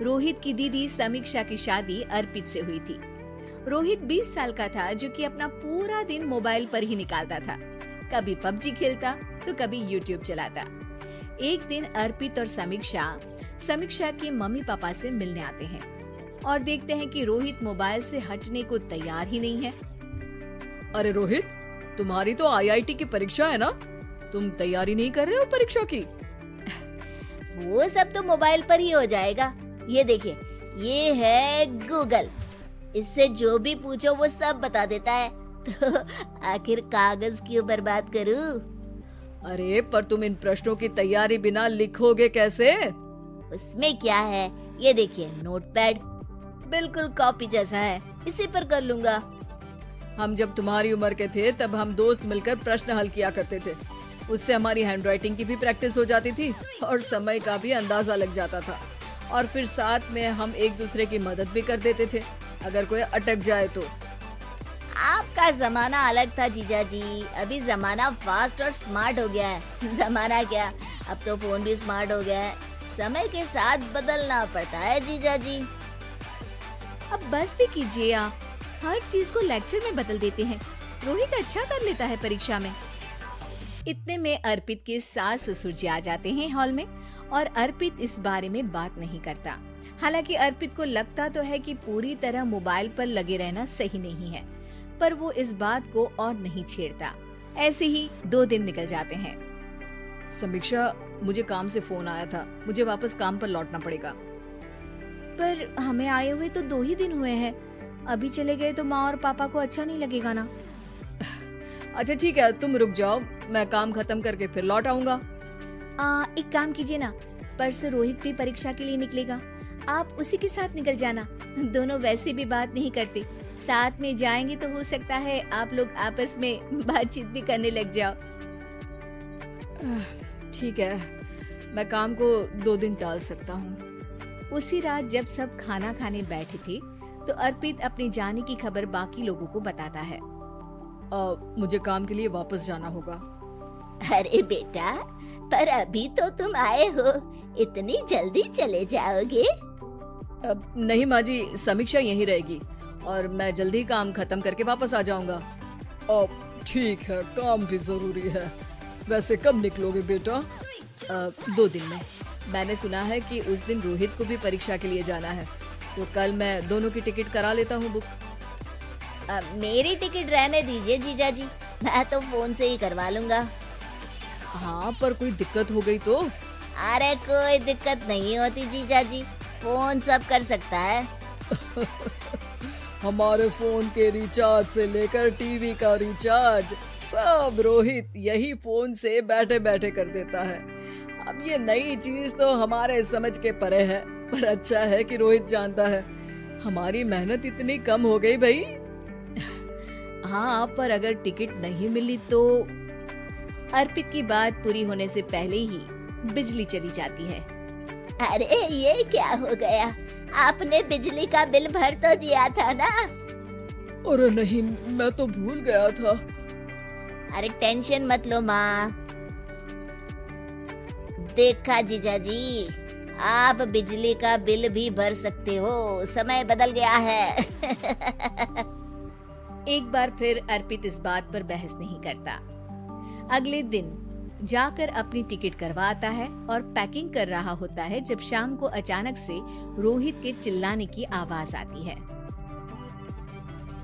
रोहित की दीदी समीक्षा की शादी अर्पित से हुई थी। रोहित 20 साल का था, जो कि अपना पूरा दिन मोबाइल पर ही निकालता था। कभी पबजी खेलता तो कभी यूट्यूब चलाता। एक दिन अर्पित और समीक्षा के मम्मी पापा से मिलने आते हैं और देखते हैं कि रोहित मोबाइल से हटने को तैयार ही नहीं है। अरे रोहित, तुम्हारी तो आईआईटी की परीक्षा है ना? तुम तैयारी नहीं कर रहे हो परीक्षा की? वो सब तो मोबाइल पर ही हो जाएगा। ये देखिए, ये है गूगल। इससे जो भी पूछो वो सब बता देता है। तो आखिर कागज क्यों बर्बाद करूं? अरे पर तुम इन प्रश्नों की तैयारी बिना लिखोगे कैसे? उसमें क्या है, ये देखिए नोटपैड, बिल्कुल कॉपी जैसा है, इसी पर कर लूंगा। हम जब तुम्हारी उम्र के थे तब हम दोस्त मिलकर प्रश्न हल किया करते थे। उससे हमारी हैंडराइटिंग की भी प्रैक्टिस हो जाती थी और समय का भी अंदाजा लग जाता था। और फिर साथ में हम एक दूसरे की मदद भी कर देते थे अगर कोई अटक जाए तो। आपका जमाना अलग था जीजा जी, अभी जमाना फास्ट और स्मार्ट हो गया है। जमाना क्या, अब तो फोन भी स्मार्ट हो गया है। समय के साथ बदलना पड़ता है जीजा जी। अब बस भी कीजिए आप, हर चीज को लेक्चर में बदल देते हैं। रोहित अच्छा कर लेता है परीक्षा में। इतने में अर्पित के सास ससुर जी आ जाते हैं हॉल में और अर्पित इस बारे में बात नहीं करता। हालांकि अर्पित को लगता तो है कि पूरी तरह मोबाइल पर लगे रहना सही नहीं है, पर वो इस बात को और नहीं छेड़ता। ऐसे ही 2 दिन निकल जाते हैं। समीक्षा, मुझे काम से फोन आया था, मुझे वापस काम पर लौटना पड़ेगा। पर हमें आए हुए तो 2 ही दिन हुए हैं, अभी चले गए तो माँ और पापा को अच्छा नहीं लगेगा ना। अच्छा ठीक है, तुम रुक जाओ, मैं काम खत्म करके फिर लौट आऊंगा। एक काम कीजिए ना, परसों रोहित भी परीक्षा के लिए निकलेगा, आप उसी के साथ निकल जाना। दोनों वैसे भी बात नहीं करते, साथ में जाएंगे तो हो सकता है आप लोग आपस में बातचीत भी करने लग जाओ। ठीक है, मैं काम को 2 दिन टाल सकता हूँ। उसी रात जब सब खाना खाने बैठे थे तो अर्पित अपने जाने की खबर बाकी लोगों को बताता है। मुझे काम के लिए वापस जाना होगा। अरे बेटा, पर अभी तो तुम आए हो, इतनी जल्दी चले जाओगे? नहीं माँ जी, समीक्षा यहीं रहेगी और मैं जल्दी काम खत्म करके वापस आ जाऊंगा। ठीक है, काम भी जरूरी है। वैसे कब निकलोगे बेटा? 2 दिन में। मैंने सुना है कि उस दिन रोहित को भी परीक्षा के लिए जाना है, तो कल मैं दोनों की टिकट करा लेता हूँ बुक। मेरी टिकट रहने दीजिए जीजा जी, मैं तो फोन से ही करवा लूंगा। हाँ, पर कोई दिक्कत हो गई तो? अरे कोई दिक्कत नहीं होती जीजा जी, फोन सब कर सकता है। हमारे फोन के रिचार्ज से लेकर टीवी का रिचार्ज सब रोहित यही फोन से बैठे बैठे कर देता है। अब ये नई चीज तो हमारे समझ के परे है, पर अच्छा है कि रोहित जानता है। हमारी मेहनत इतनी कम हो गई भाई। हाँ, पर अगर टिकट नहीं मिली तो? अर्पित की बात पूरी होने से पहले ही बिजली चली जाती है। अरे ये क्या हो गया, आपने बिजली का बिल भर तो दिया था ना? अरे नहीं, मैं तो भूल गया था। अरे टेंशन मत लो माँ। देखा जीजा जी, आप बिजली का बिल भी भर सकते हो, समय बदल गया है। एक बार फिर अर्पित इस बात पर बहस नहीं करता। अगले दिन जाकर अपनी टिकट करवाता है और पैकिंग कर रहा होता है जब शाम को अचानक से रोहित के चिल्लाने की आवाज आती है।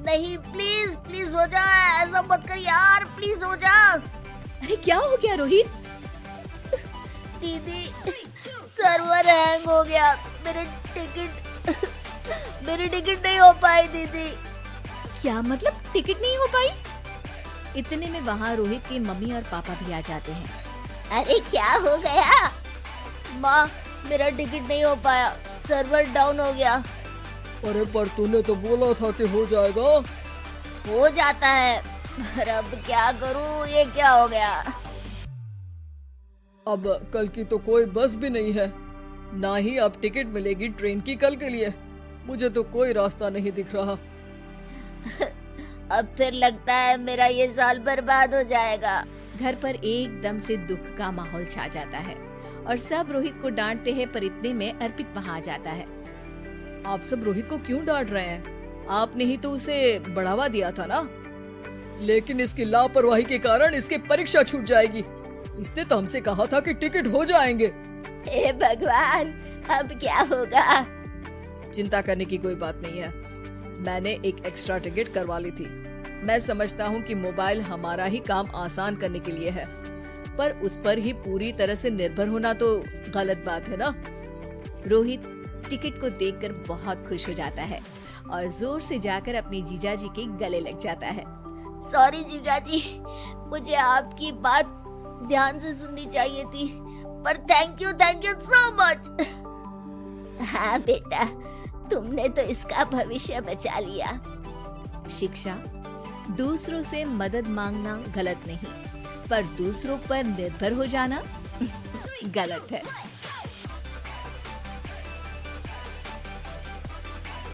नहीं, प्लीज प्लीज हो जा, ऐसा मत कर यार, प्लीज हो जा। अरे क्या हो गया रोहित? दीदी, सर्वर हैंग हो गया, मेरी टिकट नहीं हो पाई दीदी। क्या मतलब टिकट नहीं हो पाई? इतने में वहाँ रोहित की मम्मी और पापा भी आ जाते हैं। अरे क्या हो गया? माँ, मेरा टिकट नहीं हो पाया, सर्वर डाउन हो गया। अरे पर तूने तो बोला था कि हो जाएगा। हो जाता है, पर अब क्या करूँ, ये क्या हो गया? अब कल की तो कोई बस भी नहीं है, ना ही अब टिकट मिलेगी ट्रेन की कल के लिए। मुझे तो कोई रास्ता नहीं दिख रहा। अब फिर लगता है मेरा ये साल बर्बाद हो जाएगा। घर पर एकदम से दुख का माहौल छा जाता है और सब रोहित को डांटते हैं, पर इतने में अर्पित वहाँ आ जाता है आप सब रोहित को क्यों डांट रहे हैं? आपने ही तो उसे बढ़ावा दिया था ना। लेकिन इसकी लापरवाही के कारण इसकी परीक्षा छूट जाएगी। इसने तो हमसे कहा था कि टिकट हो जाएंगे। हे भगवान, अब क्या होगा? चिंता करने की कोई बात नहीं है। मैंने एक एक्स्ट्रा टिकट करवा ली थी। मैं समझता हूँ कि मोबाइल हमारा ही काम आसान करने के लिए है, पर उस पर ही पूरी तरह से निर्भर होना तो गलत बात है ना। रोहित टिकट को देखकर बहुत खुश हो जाता है और जोर से जाकर अपने जीजाजी के गले लग जाता है। सॉरी जीजाजी, मुझे आपकी बात ध्यान से सुननी चाहिए थी, पर थैंक यू सो मच। हाँ बेटा, तुमने तो इसका भविष्य बचा लिया। शिक्षा, दूसरों से मदद मांगना गलत नहीं, पर दूसरों पर निर्भर हो जाना गलत है।